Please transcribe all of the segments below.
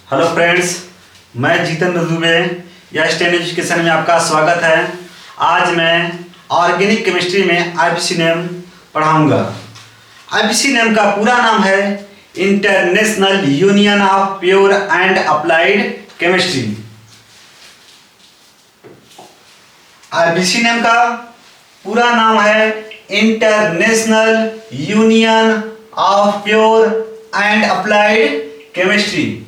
Hello friends, मैं जितेंद्र दुबे। या stand education में आपका स्वागत है। आज मैं ऑर्गेनिक केमिस्ट्री में आईपीसी नेम पढ़ाऊंगा। आईपीसी नेम का पूरा नाम है international union of pure and applied chemistry. IPC name का पूरा नाम है international union of pure and applied chemistry.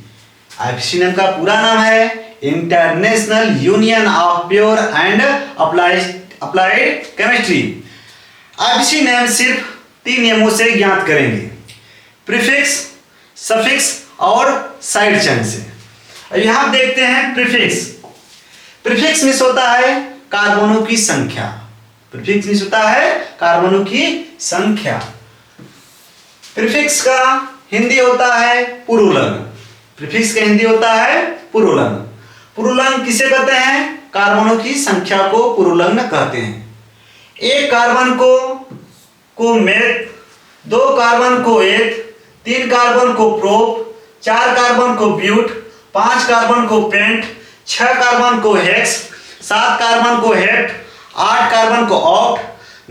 IPC name का पूरा नाम है international union of pure and applied chemistry. IPC name सिर्फ 3 नियमों से ज्ञात करेंगे, प्रीफिक्स, सफिक्स और साइड चेन से। यहां देखते हैं प्रीफिक्स। प्रीफिक्स मीन्स होता है कार्बनों की संख्या। प्रीफिक्स मीन्स होता है कार्बनों की संख्या। प्रीफिक्स का हिंदी होता है पुरूलन। प्रीफिक्स का हिंदी होता है पुरूलन। पुरूलन किसे कहते हैं? कार्बनों की संख्या को पुरूलन कहते हैं। एक कार्बन को मेथ, 2 कार्बन को एथ, 3 कार्बन को प्रोप, 4 कार्बन को ब्यूट, 5 कार्बन को पेंट, 6 कार्बन को हेक्स, 7 कार्बन को हेप्ट, 8 कार्बन को ऑक्ट,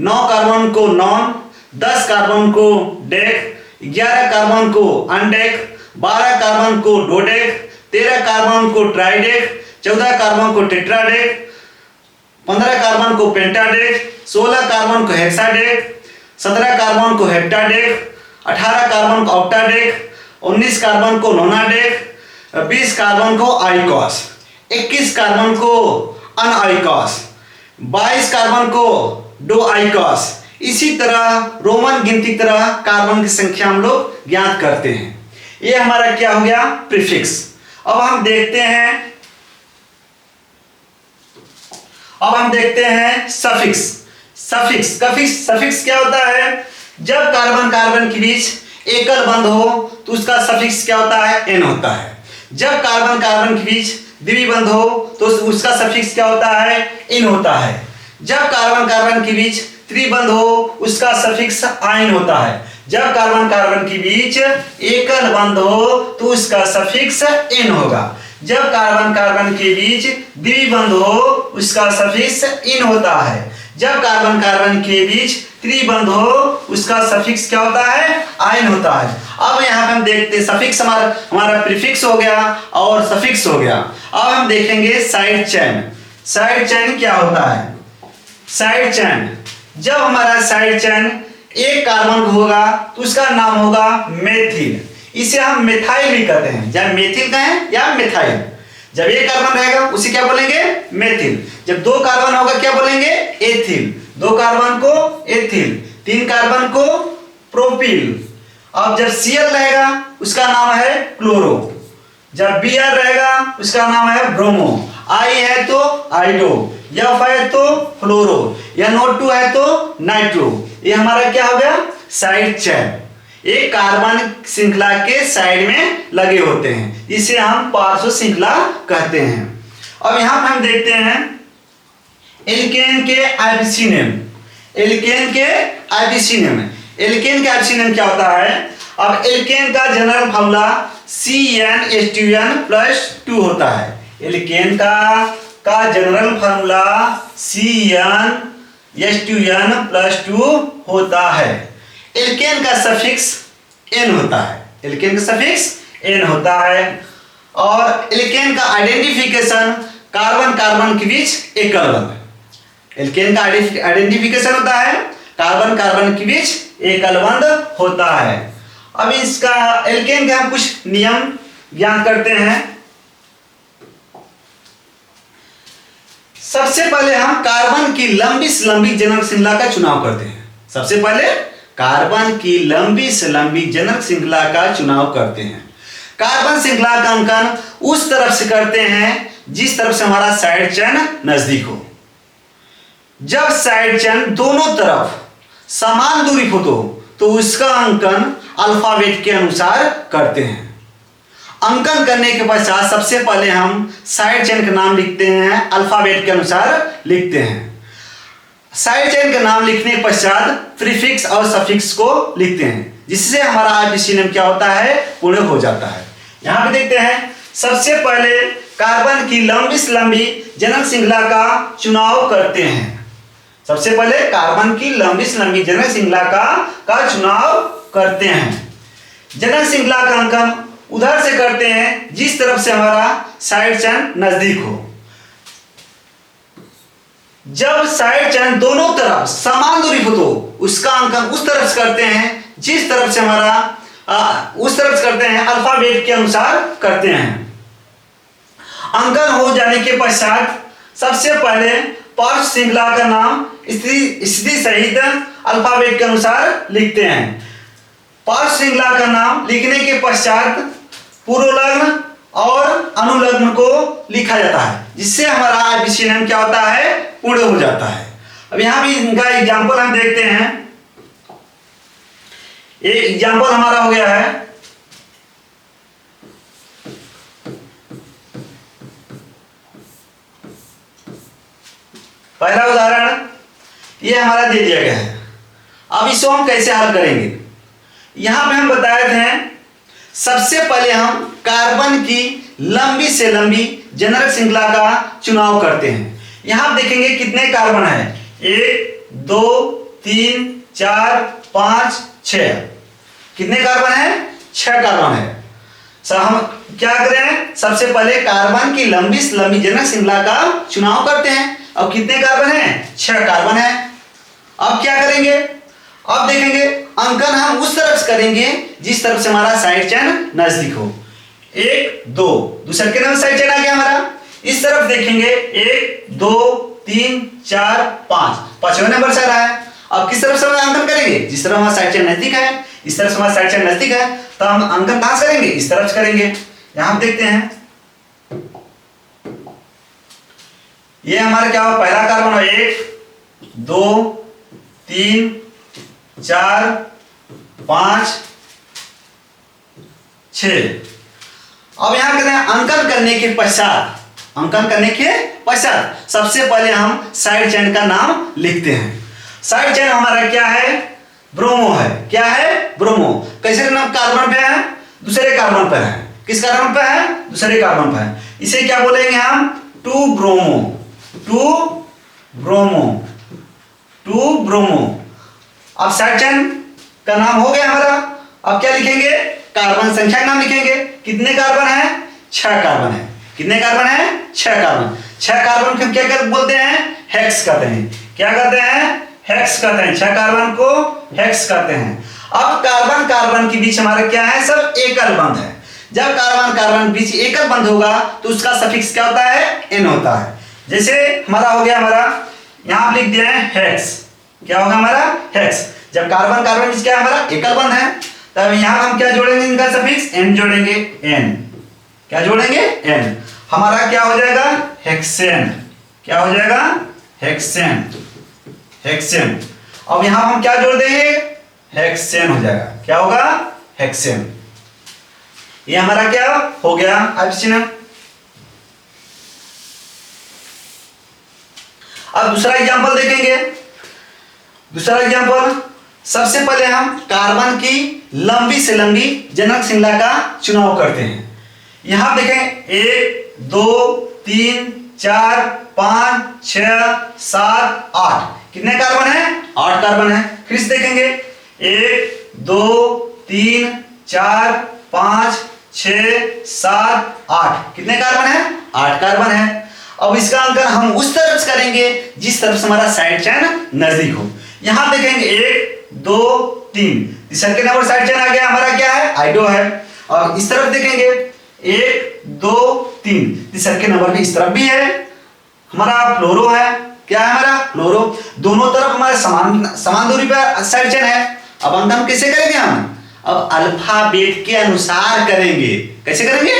9 कार्बन को नॉन, 10 कार्बन को डेक, 11 कार्बन को अनडेक, 12 कार्बन को डोडेक, 13 कार्बन को ट्राइडेक, 14 कार्बन को टेट्राडेक, 15 कार्बन को पेंटाडेक, 16 कार्बन को हेक्साडेक, 17 कार्बन को हेप्टाडेक, 18 कार्बन को ऑक्टाडेक, 19 कार्बन को नोनाडेक, 20 कार्बन को आइकॉस, 21 कार्बन को अनआइकॉस, 22 कार्बन को डो आइकॉस। इसी तरह रोमन गिनती की तरह कार्बन की संख्या हम लोग ज्ञात करते हैं। ये हमारा क्या हो गया? प्रीफिक्स। अब हम देखते हैं सफिक्स। सफिक्स क्या होता है? जब कार्बन कार्बन के बीच एकल बंध हो तो उसका सफिक्स क्या होता है? एन होता है। जब कार्बन कार्बन के बीच द्विबंध हो तो उसका सफिक्स क्या होता है? इन होता है। जब कार्बन कार्बन के बीच त्रिबंध हो उसका सफिक्स आयन होता है। जब कार्बन कार्बन के बीच एकल बंध हो तो उसका सफिक्स एन होगा। जब कार्बन कार्बन के बीच द्विबंध हो उसका सफिक्स इन होता है। जब कार्बन कार्बन के बीच त्रिबंध हो उसका सफिक्स क्या होता है? आयन होता है। अब यहाँ पे हम देखते हैं सफिक्स हमारा प्रीफिक्स हो गया और सफिक्स हो गया। अब हम देखेंगे साइड चेन। साइड चेन क्या होता है? साइड चेन, जब हमारा साइड चेन एक कार्बन होगा तो उसका नाम होगा मेथिल। इसे हम मेथाइल भी कहते हैं, या मेथिल कहें या मेथाइल। जब एक कार्बन रहेगा उसे क्या बोलेंगे? मेथिल। जब 2 कार्बन होगा क्या बोलेंगे? एथिल। 2 कार्बन को एथिल, 3 कार्बन को प्रोपिल। अब जब Cl रहेगा उसका नाम है क्लोरो। जब Br रहेगा उसका नाम है ब्रोमो। I है तो आइडो, F है तो फ्लोरो, NO2 है तो नाइट्रो। ये हमारा क्या हो गया? Side chain. एक कार्बन श्रृंखला के साइड में लगे होते हैं, इसे हम पार्श्व श्रृंखला कहते हैं। अब यहां पर हम देखते हैं एल्केन के आईपीसी नेम। एल्केन के आईपीसी नेम क्या होता है? अब एल्केन का जनरल फॉर्मूला CnH2n+2 होता है। एल्केन का जनरल फॉर्मूला CnH2n+2 होता है। एल्केन का सफिक्स n होता है। एल्केन का सफिक्स n होता है। और एल्केन का आइडेंटिफिकेशन कार्बन कार्बन के बीच एकल बंध। एल्केन का आइडेंटिफिकेशन होता है कार्बन कार्बन के बीच एकल बंध होता है। अब इसका एल्केन के हम कुछ नियम ज्ञात करते हैं। सबसे पहले हम कार्बन की लंबी से लंबी जनक श्रृंखला का चुनाव करते हैं। सबसे पहले कार्बन की लंबी से लंबी जनक श्रृंखला का चुनाव करते हैं। कार्बन श्रृंखला का अंकन उस तरफ से करते हैं जिस तरफ से हमारा साइड चेन नजदीक हो। जब साइड चेन दोनों तरफ समान दूरी हो तो उसका अंकन अल्फाबेट के अनुसार करते हैं। अंकन करने के पश्चात सबसे पहले हम साइड चेन का नाम लिखते हैं, अल्फाबेट के अनुसार लिखते हैं। साइड चेन का नाम लिखने के पश्चात प्रीफिक्स और सफिक्स को लिखते हैं, जिससे हमारा आईपीसी नेम क्या होता है? पूर्ण हो जाता है। यहां पे देखते हैं सबसे पहले कार्बन की लंबी से लंबी जनक श्रृंखला का चुनाव करते हैं। सबसे पहले कार्बन की लंबी से लंबी जनक श्रृंखला का चुनाव करते हैं। जनक श्रृंखला का अंकन उधर से करते हैं जिस तरफ से हमारा साइड चेन नजदीक हो। जब साइड चेन दोनों तरफ समान दूरी हो तो उसका अंकन उस तरफ से करते हैं जिस तरफ से हमारा उस तरफ से करते हैं, अल्फाबेट के अनुसार करते हैं। अंकन हो जाने के पश्चात सबसे पहले पार्श्व श्रृंखला का नाम स्थिति सहित अल्फाबेट के अनुसार लिखते हैं। पार्श्व श्रृंखला का नाम लिखने के पश्चात पूर्वलग्न और अनुलग्न को लिखा जाता है, जिससे हमारा आईपीसी नेम क्या होता है, पूर्ण हो जाता है। अब यहां भी इनका एग्जाम्पल हम देखते हैं। एक एग्जाम्पल हमारा हो गया है, पहला उदाहरण ये हमारा दे दिया गया है। अब इसको हम कैसे हल करेंगे, यहां पे हम बताए थे सबसे पहले हम कार्बन की लंबी से लंबी जनक श्रृंखला का चुनाव करते हैं। यहां देखेंगे कितने कार्बन है, 1 2 3 4 5 6। कितने कार्बन है, 6 कार्बन है। हम क्या करें, सबसे पहले कार्बन की लंबी से लंबी जनक श्रृंखला का चुनाव करते हैं। अब कितने कार्बन है, 6 कार्बन है। अब क्या करेंगे, अब देखेंगे अंकन हम उस तरफ से करेंगे जिस तरफ से हमारा साइड चेन नजदीक हो। 1 2 दूसरे के नंबर साइड चेन आ गया हमारा। इस तरफ देखेंगे 1 2 3 4 5, 5वें नंबर से आ रहा है। अब किस तरफ से हम अंकन करेंगे, जिस तरफ हमारा साइड चेन नजदीक है। इस तरफ से हमारा साइड चेन नजदीक है तो हम अंकन कहां से करेंगे, इस तरफ से करेंगे। यहां हम देखते हैं ये हमारा क्या हो, पहला कार्बन हो 1 2 3 4 5 6। अब यहां कहते हैं अंकन करने के पश्चात, अंकन करने के पश्चात सबसे पहले हम साइड चेन का नाम लिखते हैं। साइड चेन हमारा क्या है, ब्रोमो है। क्या है, ब्रोमो। कैसे नाम, कार्बन पे है, दूसरे कार्बन पे है। किस कार्बन पे है, दूसरे कार्बन पे है। इसे क्या बोलेंगे हम, 2 ब्रोमो, 2 ब्रोमो, 2 ब्रोमो। अब साइड चेन का नाम हो गया हमारा। अब क्या लिखेंगे, कार्बन संख्या का नाम लिखेंगे। कितने कार्बन है, 6 कार्बन है। कितने कार्बन है, 6 कार्बन। 6 कार्बन को क्या कर बोलते हैं, हेक्स कहते हैं। क्या कहते हैं, हेक्स कहते हैं। 6 कार्बन को हेक्स कहते हैं। अब कार्बन कार्बन के बीच हमारा क्या है, सब एकल बंध है। जब कार्बन कार्बन बीच एकल बंध होगा तो उसका सफिक्स क्या होता है, एन होता है। जैसे हमारा हो गया, हमारा यहां लिख दिया है हेक्स। क्या होगा हमारा, हेक्स। जब कार्बन कार्बन बीच क्या है, हमारा एकल बंध है, तब यहां हम क्या जोड़ेंगे, इनका सफिक्स एन जोड़ेंगे। एन क्या जोड़ेंगे, एन। हमारा क्या हो जाएगा, हेक्सेन। क्या हो जाएगा, हेक्सेन, हेक्सेन। अब यहां हम क्या जोड़ देंगे, हेक्सेन हो जाएगा। क्या होगा, हेक्सेन। ये हमारा क्या हो गया, आईपीसी। अब दूसरा एग्जांपल देखेंगे। दूसरा एग्जांपल, सबसे पहले हम कार्बन की लंबी से लंबी जनक श्रृंखला का चुनाव करते हैं। यहां देखें 1 2 3 4 5 6 7 8। कितने कार्बन है, 8 कार्बन है। फिर से देखेंगे 1 2 3 4 5 6 7 8। कितने कार्बन है, 8 कार्बन है। अब इसका अंकन हम उस तरफ से करेंगे जिस तरफ से हमारा साइड चेन नजदीक हो। यहां देखेंगे 1 2 3, तीसरे के नंबर साइड चेन आ गया हमारा, क्या है, आइडो है। और इस तरफ देखेंगे 1 2 3, तीसरे के नंबर भी इस तरफ भी है, हमारा फ्लोरो है। क्या है हमारा, फ्लोरो। दोनों तरफ हमारे समान दूरी पर साइड चेन है। अब अंकन कैसे करेंगे हम, अब अल्फाबेट के अनुसार करेंगे। कैसे करेंगे,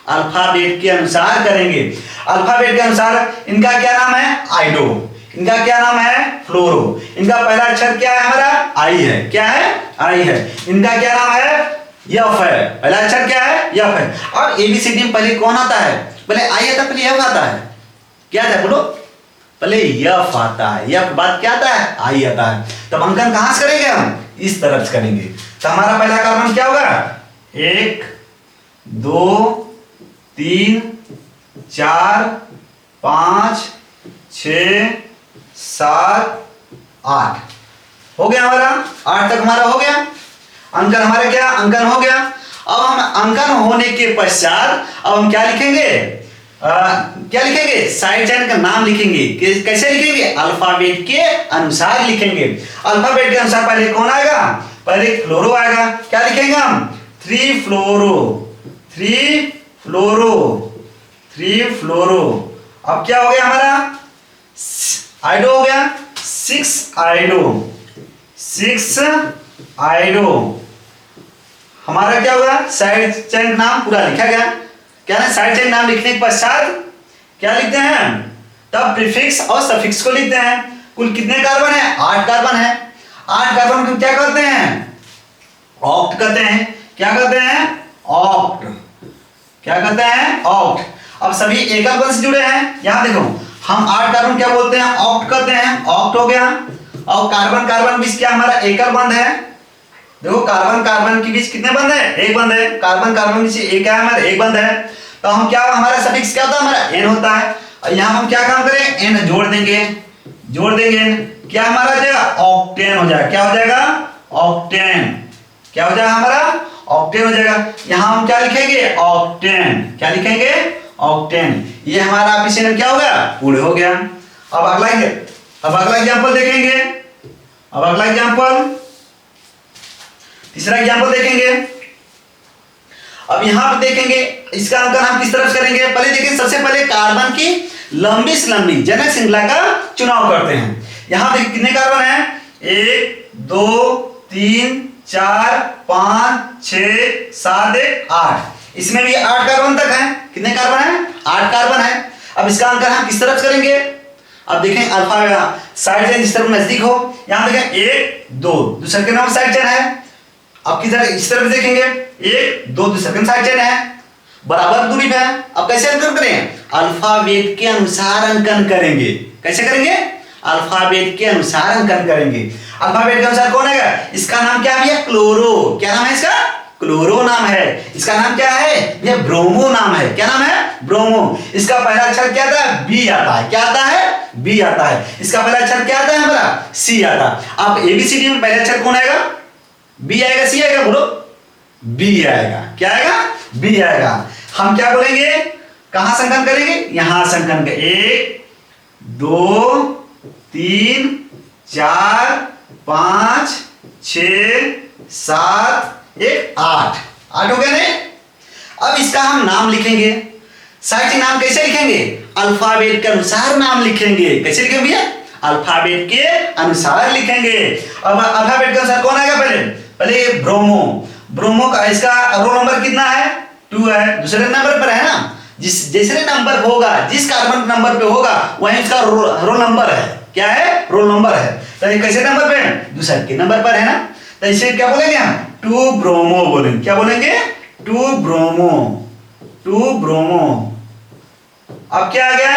अल्फाबेट के अनुसार करेंगे। अल्फाबेट के अनुसार इनका क्या नाम है, आइडो। इनका क्या नाम है, फ्लोरो। इनका पहला अक्षर क्या है, हमारा आई है। क्या है, आई है। इनका क्या नाम है, यफ है। पहला अक्षर क्या है, यफ है। और एबीसीडी में पहले कौन आता है, पहले आई आता है, पहले यफ आता है। क्या था, बोलो, पहले यफ आता है, यफ बाद क्या आता है, आई आता है। तब अंकन कहां से करेंगे हम, इस तरफ से करेंगे। तो हमारा पहला कार्बन क्या होगा, 1 2 3 4 5 6 7 8 हो गया हमारा। 8 तक हमारा हो गया। अंकन हमारा क्या अंकन हो गया। अब हम अंकन होने के पश्चात अब हम क्या लिखेंगे, क्या लिखेंगे, साइड चेन का नाम लिखेंगे। कैसे लिखेंगे, अल्फाबेट के अनुसार लिखेंगे। अल्फाबेट के अनुसार पहले कौन आएगा, पहले फ्लोरो आएगा। क्या लिखेंगे हम, 3 फ्लोरो 3 फ्लोरो 3 फ्लोरो। अब क्या हो गया हमारा, आइडो हो गया, 6 आइडो 6 आइडो। हमारा क्या होगा, साइड चेन नाम पूरा लिखा गया। क्या है, साइड चेन नाम लिखने के पश्चात क्या लिखते हैं, तब प्रीफिक्स और सफिक्स को लिखते हैं। कुल कितने कार्बन है, 8 कार्बन है। 8 कार्बन को क्या कहते हैं, ऑक्ट कहते हैं। क्या कहते हैं, ऑक्ट। क्या कहते हैं, ऑक्ट। अब सभी एकल बंध से जुड़े हैं। यहां देखो हम 8 कार्बन क्या बोलते हैं, ऑक्ट कहते हैं। ऑक्ट हो गया। और कार्बन कार्बन बीच क्या हमारा एकल बंध है। देखो कार्बन कार्बन के बीच कितने बंध है, एक बंध है। कार्बन कार्बन बीच एक है हमारा, एक बंध है। तो हम क्या, हमारा सफिक्स क्या होता है, हमारा एन होता है। और यहां हम क्या काम करें, एन जोड़ देंगे क्या हमारा हो जाएगा, ऑक्टेन हो जाएगा। क्या हो जाएगा, ऑक्टेन। क्या हो जाएगा हमारा, ऑक्टेन हो जाएगा। यहां हम क्या लिखेंगे, ऑक्टेन। क्या लिखेंगे, ऑक्टेन। ये हमारा ऑप्शन क्या हो गया, पूरे हो गया। अब अगला एग्जांपल देखेंगे। अब अगला एग्जांपल, तीसरा एग्जांपल देखेंगे। अब यहां पर देखेंगे इसका अंकन हम किस तरह से करेंगे। पहले देखिए, सबसे पहले कार्बन की लंबी से लंबी जनक श्रृंखला का चुनाव करते हैं। यहां देखिए कितने कार्बन है, 1 2 3 4 5 6 7 8। इसमें भी 8 कार्बन तक है। कितने कार्बन है, 8 कार्बन है। अब इसका अंकन हम किस तरफ करेंगे। अब देखें अल्फा साइड चेन जिस तरफ नजदीक हो, यहां देखें 1 2 दूसरे के नाम साइड चेन है। अब किधर, इस तरफ देखेंगे 1 2 दूसरे के साइड चेन है, बराबर दूरी पे है। अब कैसे अंकन करें, अल्फाबेट के अनुसार अंकन करेंगे। कैसे करेंगे, अल्फाबेट के अनुसार अंकन करेंगे। अल्फाबेट के अनुसार कौन है, इसका नाम क्या है, क्लोरो। क्या नाम है इसका, क्लोरो नाम है। इसका नाम क्या है, ये ब्रोमो नाम है। क्या नाम है, ब्रोमो। इसका पहला अक्षर क्या आता है, बी आता है। क्या आता है, बी आता है। इसका पहला अक्षर क्या आता है हमारा, सी आता है। अब एबीसीडी में पहला अक्षर कौन आएगा, बी आएगा, सी आएगा, बोलो, बी आएगा। क्या आएगा, बी आएगा। हम क्या बोलेंगे, कहां संकलन करेंगे, यहां संकलन करेंगे। 1 2 3 4 5 6 7 1 8 8 हो गया नहीं। अब इसका हम नाम लिखेंगे। साइड चेन नाम कैसे लिखेंगे, अल्फाबेट के अनुसार नाम लिखेंगे। कैसे लिखेंगे भैया, अल्फाबेट के अनुसार लिखेंगे। अब अल्फाबेट के अनुसार कौन आएगा, पहले ब्रोमो। ब्रोमो का इसका रोल नंबर कितना है, 2 है। दूसरे नंबर पर है ना, जैसे नंबर होगा, जिस कार्बन नंबर पे होगा वही उसका रोल नंबर है। क्या है, रोल नंबर है। तो ये कैसे नंबर पे है, दूसरे के नंबर पर है ना। तो इसे क्या बोलेंगे हम, 2 ब्रोमो बोलेंगे। क्या बोलेंगे, 2 ब्रोमो 2 ब्रोमो। अब क्या आ गया,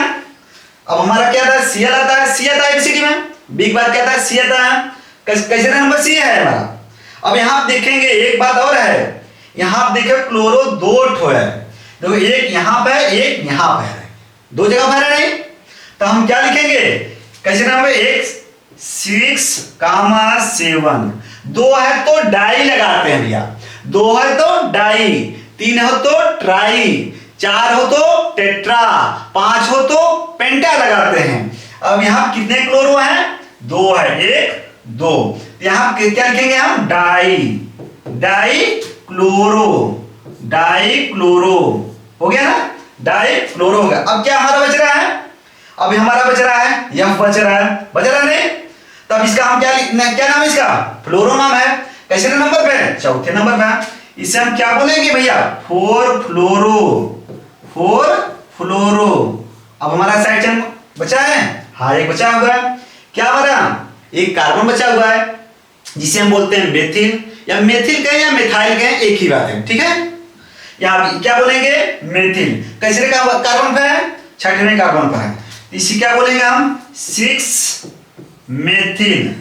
अब हमारा क्या था, सीएल आता है। सी आता है एबीसीडी में, बिग बात क्या आता है, सी आता है। कैसे नंबर सी है हमारा। अब यहां आप देखेंगे एक बात और है, यहां आप देखें क्लोरो 2 ठो है। देखो एक यहां पे है, एक यहां पे है, 2 जगह पर है नहीं। तो हम क्या लिखेंगे, कैसे नंबर 1 6 7 2 है तो डाई लगाते हैं भैया। 2 है तो डाई, 3 हो तो ट्राई, 4 हो तो टेट्रा, 5 हो तो पेंटा लगाते हैं। अब यहां कितने क्लोरो हैं, 2 है, 1 2। यहां क्या लिखेंगे हम, डाई क्लोरो हो गया ना, डाई क्लोरो हो गया। अब क्या हमारा बच रहा है, अब हमारा बच रहा है यह बच रहा नहीं। तब इसका हम क्या नाम है, इसका फ्लोरो नाम है। कैसे नंबर पे है, चौथे नंबर पे। इसे हम क्या बोलेंगे भैया, 4 फ्लोरो। अब हमारा साइड चेन बचा है, हाँ एक बचा हुआ है। क्या बचा, एक कार्बन बचा हुआ है जिसे हम बोलते हैं मेथिल, या मेथिल कहें या मिथाइल कहें, एक ही बात है, ठीक है। यहां क्या बोलेंगे, मेथिल। कैसे कार्बन पे है, 6वें कार्बन पर है। इसी क्या बोलेंगे हम, 6 मेथिल।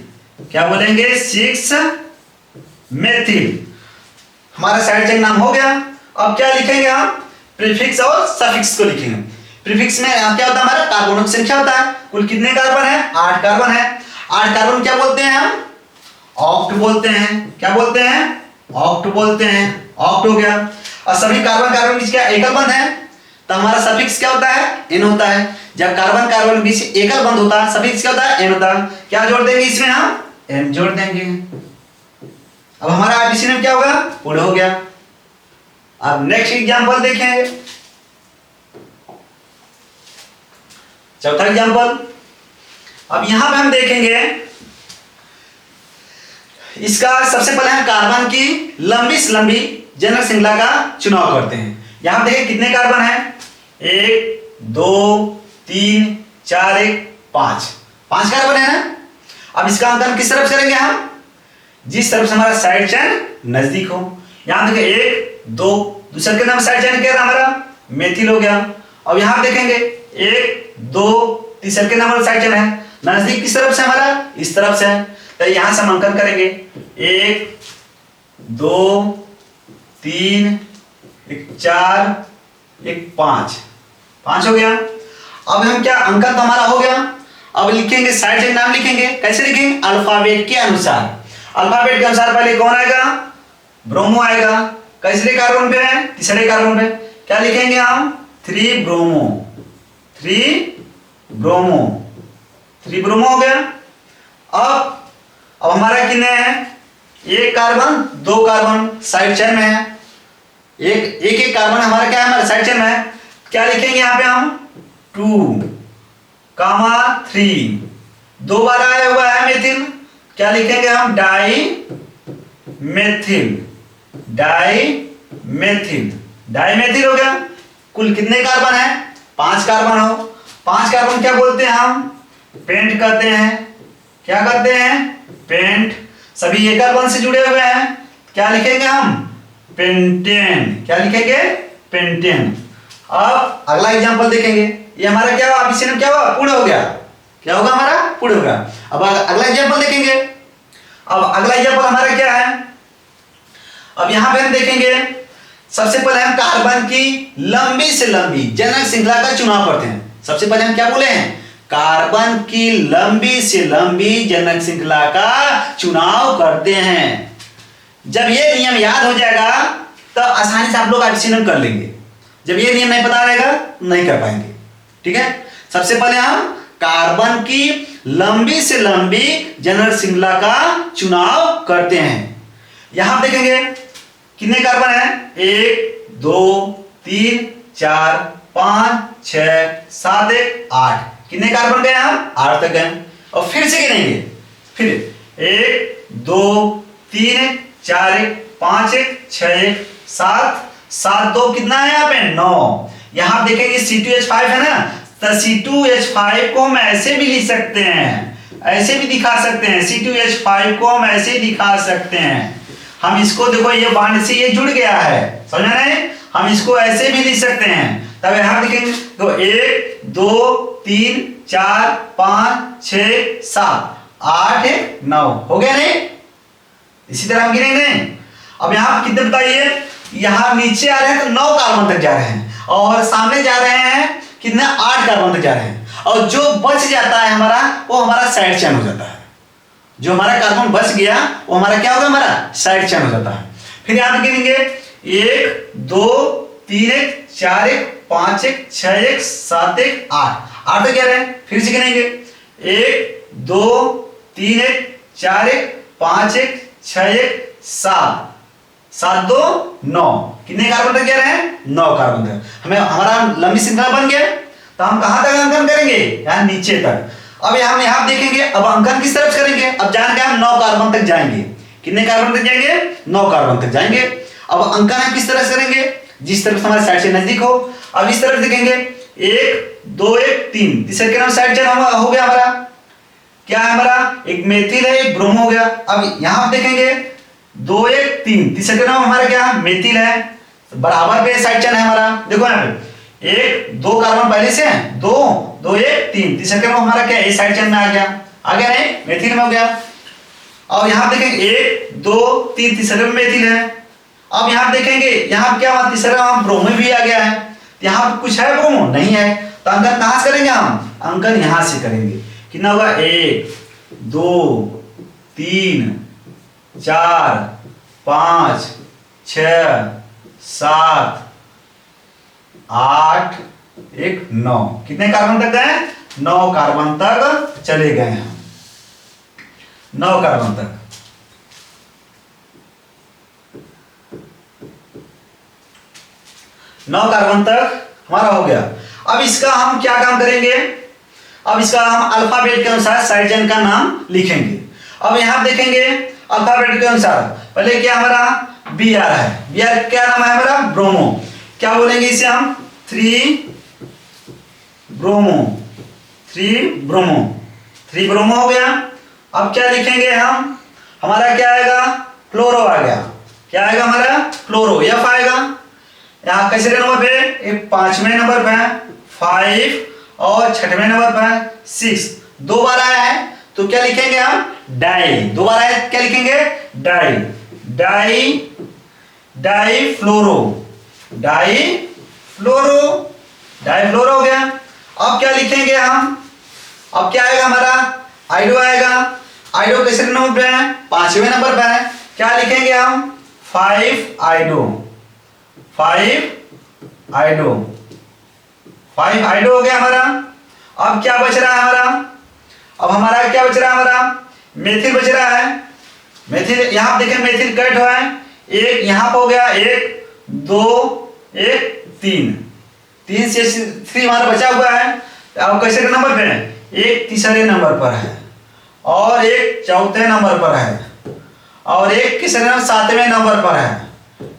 क्या बोलेंगे, 6 मेथिल। हमारा साइड चेन नाम हो गया। अब क्या लिखेंगे हम, प्रीफिक्स और सफिक्स को लिखेंगे। प्रीफिक्स में क्या होता है हमारा कार्बनों की संख्या होता है, कुल कितने कार्बन है 8 कार्बन है। 8 कार्बन क्या बोलते हैं हम ऑक्ट बोलते हैं। क्या बोलते हैं ऑक्ट बोलते हैं। ऑक्ट हो गया। और सभी कार्बन कार्बन बीच क्या एकल बंध है, तो हमारा सफिक्स क्या होता है एन होता है। जब कार्बन कार्बन बीच एकल बंध होता है सफिक्स क्या होता है एन होता है। क्या जोड़ देंगे इसमें हम एन जोड़ देंगे। अब हमारा आरबीसी में क्या होगा पूर्ण हो गया। अब नेक्स्ट एग्जांपल देखेंगे, चौथा एग्जांपल। अब यहां पे हम देखेंगे इसका सबसे पहले हम कार्बन की लंबी से लंबी जनक श्रृंखला का चुनाव करते हैं। यहां देखिए कितने कार्बन है 1 2 3 4 1 5 5 कार्बन है ना। अब इसका अंकन किस तरफ करेंगे हम जिस तरफ से हमारा साइड चेन नजदीक हो। यहां देखिए 1 2 दूसरे के नाम साइड चेन क्या हमारा मेथिल हो गया। अब यहां देखेंगे 1 2 तीसरे के नाम साइड चेन है नजदीक किस तरफ से हमारा इस तरफ से है, तो यहां से हम अंकन करेंगे 1 2 3 4 5 5 हो गया। अब हम क्या अंकन तो हमारा हो गया। अब लिखेंगे साइड चेन नाम लिखेंगे कैसे लिखेंगे अल्फाबेट के अनुसार। अल्फाबेट के अनुसार पहले कौन आएगा ब्रोमो आएगा। कैसे कार्बन पे है तीसरे कार्बन पे क्या लिखेंगे हम 3 ब्रोमो 3 ब्रोमो 3 ब्रोमो हो गया। अब हमारा कितने हैं 1 कार्बन 2 कार्बन साइड चेन में है। एक कार्बन हमारा क्या है हमारे साइड चेन में है। क्या लिखेंगे यहाँ पे हम 2 3 दो बार आया हुआ है मेथिल। क्या लिखेंगे हम डाई मेथिल हो गया। कुल कितने कार्बन है 5 कार्बन हो। 5 कार्बन क्या बोलते हैं हम पेंट कहते हैं। क्या कहते हैं पेंट। सभी एक कार्बन से जुड़े हुए हैं क्या लिखेंगे हम पेंटेन। क्या लिखेंगे पेंटेन। अब अगला एग्जांपल देखेंगे ये हमारा क्या हुआ इसी में क्या हुआ पूर्ण हो गया। क्या होगा हमारा पूर्ण होगा। अब अगला एग्जांपल देखेंगे। अब अगला एग्जांपल हमारा क्या है। अब यहां पे हम देखेंगे सबसे पहले हम कार्बन की लंबी से लंबी जनक श्रृंखला का चुनाव करते हैं। सबसे पहले हम क्या बोले हैं कार्बन की लंबी से लंबी जनक श्रृंखला का चुनाव करते हैं। जब ये नियम याद हो जाएगा तो आसानी से आप लोग आरबीसी कर लेंगे। जब ये नियम नहीं पता रहेगा नहीं कर पाएंगे। ठीक है सबसे पहले हम कार्बन की लंबी से लंबी जनक श्रृंखला का चुनाव करते हैं। यहां देखेंगे कितने कार्बन है 1 2 3 4 5 6 7 8 कितने कार्बन गए हम 8 तक गए। और फिर से गिनेंगे फिर 1 2 3 4 5 6 7 7 2 कितना है यहाँ पे 9। यहां देखेंगे C2H5 है ना तो C2H5 को हम ऐसे भी लिख सकते हैं ऐसे भी दिखा सकते हैं। C2H5 को हम ऐसे दिखा सकते हैं। हम इसको देखो ये बॉन्ड से ये जुड़ गया है समझ रहे हैं। हम इसको ऐसे भी लिख सकते हैं। तब यहां देखेंगे तो 1 2 3 4 5 6 7 8 9 हो गया नहीं। इसी तरह हम गिनेंगे। अब यहां कितने बताइए यहां नीचे आ रहे हैं तो 9 कार्बन तक जा रहे हैं और सामने जा रहे हैं कितने 8 कार्बन तक जा रहे हैं। और जो बच जाता है हमारा वो हमारा साइड चेन हो जाता है। जो हमारा कार्बन बच गया वो हमारा क्या होगा हमारा साइड चेन हो जाता है। फिर यहां गिनेंगे 1 2 3 1 4 1 5 1 6 1 7 1 8 तक जा रहे हैं। फिर से गिनेंगे 1 2 3 1 4 1 5 1 6 1 7 7 2 9 कितने कार्बन तक जा रहे हैं 9 कार्बन तक। हमें हमारा लंबी श्रृंखला बन गया तो हम कहां तक अंकन करेंगे यहां नीचे तक। अब हम यहां देखेंगे अब अंकन किस तरफ करेंगे। अब जान गए हम 9 कार्बन तक जाएंगे। कितने कार्बन तक जाएंगे 9 कार्बन तक जाएंगे। अब अंकन हम किस तरह से करेंगे जिस तरफ हमारे साइड से नजदीक हो। अब इस तरफ देखेंगे 1 2 1 3 तीसरे के नाम साइड चेन हो गया हमारा। क्या है हमारा एक मेथिल है एक ब्रोमो हो गया। अब यहां देखेंगे 2 1 3 तीसरे के नाम हमारा क्या मेथिल है बराबर पे साइड चेन है हमारा। देखो यहाँ पे 1 2 कार्बन पहले से है 2 2 1 3 तीसरे के नाम हमारा क्या है साइड चेन में आ गया नहीं मेथिल में हो गया। और यहां देखेंगे 1 2 3 तीसरे में मेथिल है। अब यहां देखेंगे यहां क्या हुआ तीसरा नाम ब्रोमो भी आ गया है। यहाँ पे कुछ है ब्रोमो नहीं है, तो अंकन कहाँ से करेंगे हम? अंकन यहाँ से करेंगे। कितना होगा? 1 2 3 4 5 6 7 8 1 9। कितने कार्बन तक गए? 9 कार्बन तक चले गए हम, 9 कार्बन तक। नौ कार्बन तक हमारा हो गया। अब इसका हम क्या काम करेंगे? अब इसका हम अल्फाबेट के अनुसार साइड चेन का नाम लिखेंगे। अब यहां देखेंगे अल्फाबेट के अनुसार, पहले क्या हमारा बी आर है। बी आर क्या नाम है हमारा? ब्रोमो। क्या बोलेंगे इसे हम? 3 ब्रोमो, 3 ब्रोमो, 3 ब्रोमो हो गया। अब क्या लिखेंगे हम? हमारा क्या आएगा? क्लोरो आ गया। क्या आएगा हमारा? क्लोरो। एफ आएगा। यहाँ कैसे नंबर पे? एक 5वें नंबर पे है 5 और 6वें नंबर पे है 6। 2 बार आया है तो क्या लिखेंगे हम? डाई। 2 बार आया क्या लिखेंगे? डाई। डाई, डाई फ्लोरो, डाई फ्लोरो, डाई फ्लोरो हो गया। अब क्या लिखेंगे हम? अब क्या आएगा हमारा? आइडो आएगा। आइडो कैसे नंबर पे है? 5वें नंबर पे है। क्या लिखेंगे हम? 5 आइडो, 5 आइडो, 5 आइडो हो गया हमारा। अब क्या बच रहा है हमारा? अब हमारा क्या बच रहा है? हमारा मेथिल बच रहा है। मेथिल यहां देखें, मेथिल कट हुआ है। एक यहां पर हो गया, 1 2 1 3, 3 से 3 हमारा बचा हुआ है। अब कैसे के नंबर पे है? एक 3रे नंबर पर है और एक 4थे नंबर पर है और एक किसरे 7वें नंबर पर है।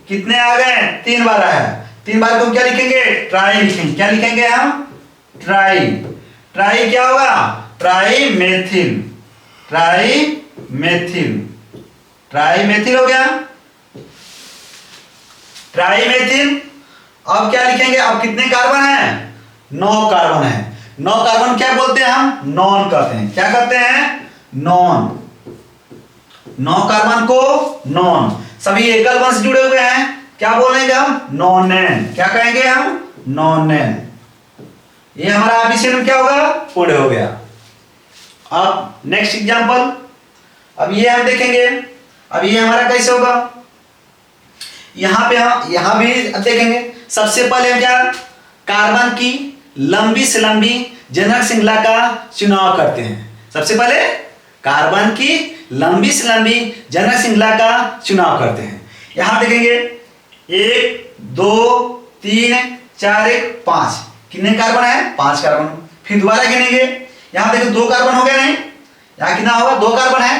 कितने आ गए? 3 बार आया। 3 बार को क्या लिखेंगे? ट्राई लिखेंगे। क्या लिखेंगे हम? ट्राई। ट्राई क्या होगा? Try methyl, try methyl, try methyl हो गया, ट्राई मेथिल। अब क्या लिखेंगे? अब कितने कार्बन है? 9 कार्बन है। 9 कार्बन क्या बोलते हैं हम? नॉन कहते हैं। क्या कहते हैं? नॉन। 9 कार्बन को नॉन। सभी एकल वंश जुड़े हुए हैं, क्या बोलेंगे हम? नॉनेन। क्या कहेंगे हम? नॉनेन। ये हमारा अभिसरण क्या होगा? पूर्ण हो गया। अब नेक्स्ट एग्जांपल, अब ये हम देखेंगे। अब ये हमारा कैसे होगा? यहां पे हम यहां भी देखेंगे। सबसे पहले हम क्या? कार्बन की लंबी से लंबी जनक श्रृंखला का चुनाव करते हैं। सबसे पहले कार्बन की लंबी से लंबी जनक श्रृंखला का चुनाव करते हैं। यहां देखेंगे 1 2 3 4 1 5। कितने कार्बन है? 5 कार्बन। फिर दोबारा गिनेंगे। यहां देखो 2 कार्बन हो गया नहीं? यहां कितना होगा? 2 कार्बन है।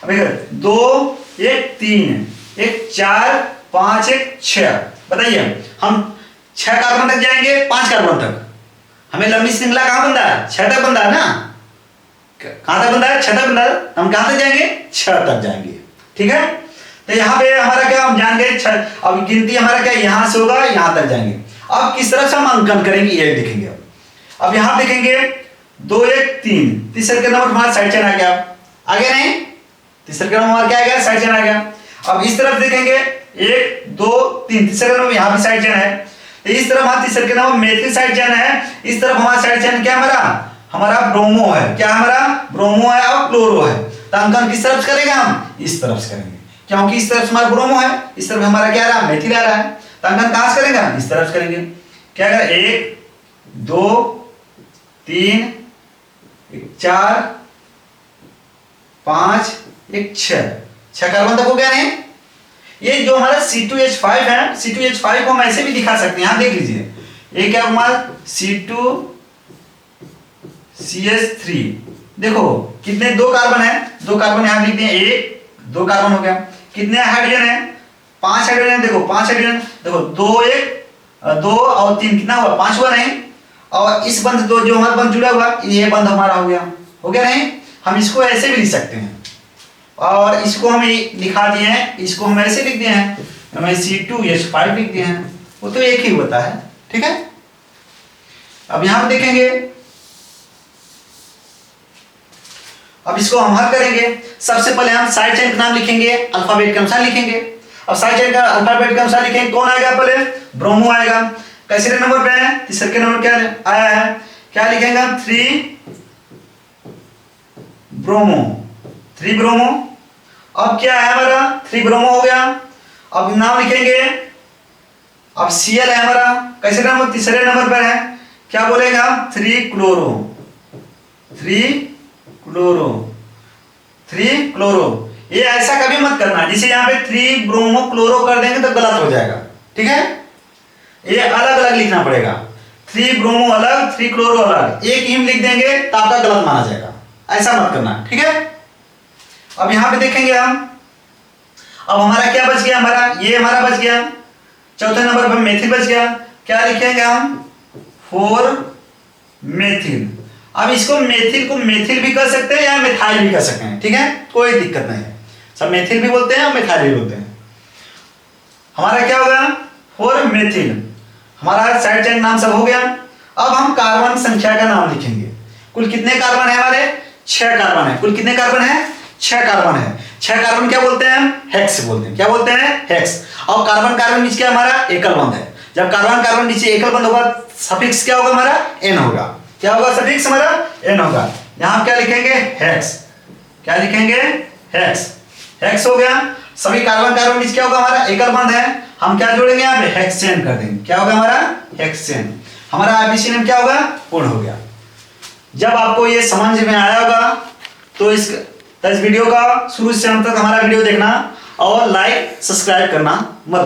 अब देखो 2 1 3 1 4 5 1 6। बताइए हम 6 कार्बन तक जाएंगे? 5 कार्बन तक? हमें लंबी श्रृंखला कहां बंधा है? 6 तक बंधा है ना? कहां तक बंधा है? 6 तक बंधा है। हम कहां तक जाएंगे? 6 तक जाएंगे। ठीक है, तो यहाँ पे हमारा क्या हम जान गए 6। अब गिनती हमारा क्या यहां से होगा, यहां तक जाएंगे। अब किस तरह से हम अंकन करेंगे ये देखेंगे। अब यहां देखेंगे 2 1 3, तीसरे के नंबर हमारा साइड चेन आ गया। आगे नहीं? तीसरे के नंबर हमारा क्या आ गया? साइड चेन आ गया। अब इस तरफ देखेंगे 1 2 3, तीसरे नंबर यहां भी साइड चेन है। इस तरफ हमारा तीसरे के नंबर मेथिल साइड चेन है। इस तरफ हमारा साइड चेन क्या हमारा ब्रोमो है। क्या हमारा? ब्रोमो है और क्लोरो है। तो अंकन किस तरफ से करेंगे हम? इस तरफ से करेंगे, क्योंकि इस तरफ हमारा ब्रोमो है, इस तरफ हमारा क्या आ रहा है? मेथिल आ रहा है। तो अंकन कहां से करेंगे? इस तरफ से करेंगे। क्या करें? 1 2 3 4 5 1 6 कार्बन तक हो गया नहीं? ये जो हमारा C2H5 है, C2H5 को हम ऐसे भी दिखा सकते हैं। यहां देख लीजिए, ये क्या हमारा C2CH3। देखो कितने 2 कार्बन है, 2 कार्बन यहां लिखते हैं। 1 2 कार्बन हो गया। कितने हाइड्रोजन है? 5 हाइड्रोजन। देखो 5 हाइड्रोजन, देखो 2 1 2 और 3 कितना हुआ? 5 हुआ नहीं? और इस बंध दो जो हमारा बंध जुड़ा हुआ, ये बंध हमारा हो गया नहीं? हम इसको ऐसे भी लिख सकते हैं और इसको हम लिखा दिए हैं, इसको हम ऐसे लिख दिए हैं, हमें C2H5 लिख दिए हैं। वो तो एक ही होता है। ठीक है, अब यहां पे देखेंगे। अब इसको हम हल करेंगे। सबसे पहले हम साइड चेन का नाम लिखेंगे, अल्फाबेट के अनुसार लिखेंगे। अब साइड चेन का अल्फाबेट के अनुसार लिखेंगे। कौन आएगा? पहले ब्रोमो आएगा। कैसे नंबर पे है, तीसरे के नंबर क्या आया है, क्या लिखेंगे हम 3 ब्रोमो, 3 ब्रोमो। अब क्या है हमारा 3 ब्रोमो हो गया। अब नाम लिखेंगे, अब Cl है हमारा, कैसे नंबर तीसरे नंबर पर है, क्या बोलेंगे हम 3 क्लोरो, 3 क्लोरो, 3 क्लोरो। ये ऐसा कभी मत करना जिसे यहाँ पे 3 ब्रोमो क्लोरो कर देंगे तो गलत हो जाएगा, ठीक है। ये अलग अलग लिखना पड़ेगा, 3 ब्रोमो अलग, 3 क्लोरो अलग, एक ही लिख देंगे तो आपका गलत माना जाएगा, ऐसा मत करना, ठीक है। अब यहाँ पे देखेंगे हम, अब हमारा क्या बच गया, हमारा ये हमारा बच गया, चौथे नंबर पर मेथिल बच गया, क्या लिखेंगे हम 4 मेथिल। अब इसको मेथिल को मेथिल भी कर सकते हैं या मिथाइल भी कर सकते हैं, ठीक है, कोई दिक्कत नहीं है, सब मेथिल भी बोलते हैं और मिथाइल भी बोलते हैं। हमारा क्या होगा 4 मेथिल, हमारा साइड चेन नाम सब हो गया। अब हम कार्बन संख्या का नाम लिखेंगे, कुल कितने कार्बन है हमारे 6 कार्बन है, कुल कितने कार्बन है 6 कार्बन है। 6 कार्बन क्या बोलते हैं हम, हेक्स बोलते हैं, क्या बोलते हैं हेक्स। और कार्बन कार्बन बीच क्या हमारा एकल बंध है, जब कार्बन कार्बन बीच एकल बंध होगा सफिक्स क्या होगा हमारा एन होगा, क्या होगा सफिक्स हमारा एन होगा। यहां क्या लिखेंगे हेक्स, क्या लिखेंगे हेक्स, हेक्स हो गया। सभी कार्बन कार्बन बीच क्या होगा हमारा एकल बंध है, हम क्या जोड़ेंगे यहाँ पे हेक्सेन कर देंगे, क्या होगा हमारा हेक्सेन, हमारा आईपीसी नेम क्या होगा पूर्ण हो गया। जब आपको ये समझ में आया होगा तो इस वीडियो का शुरू से अंत तक हमारा वीडियो देखना और लाइक सब्सक्राइब करना मत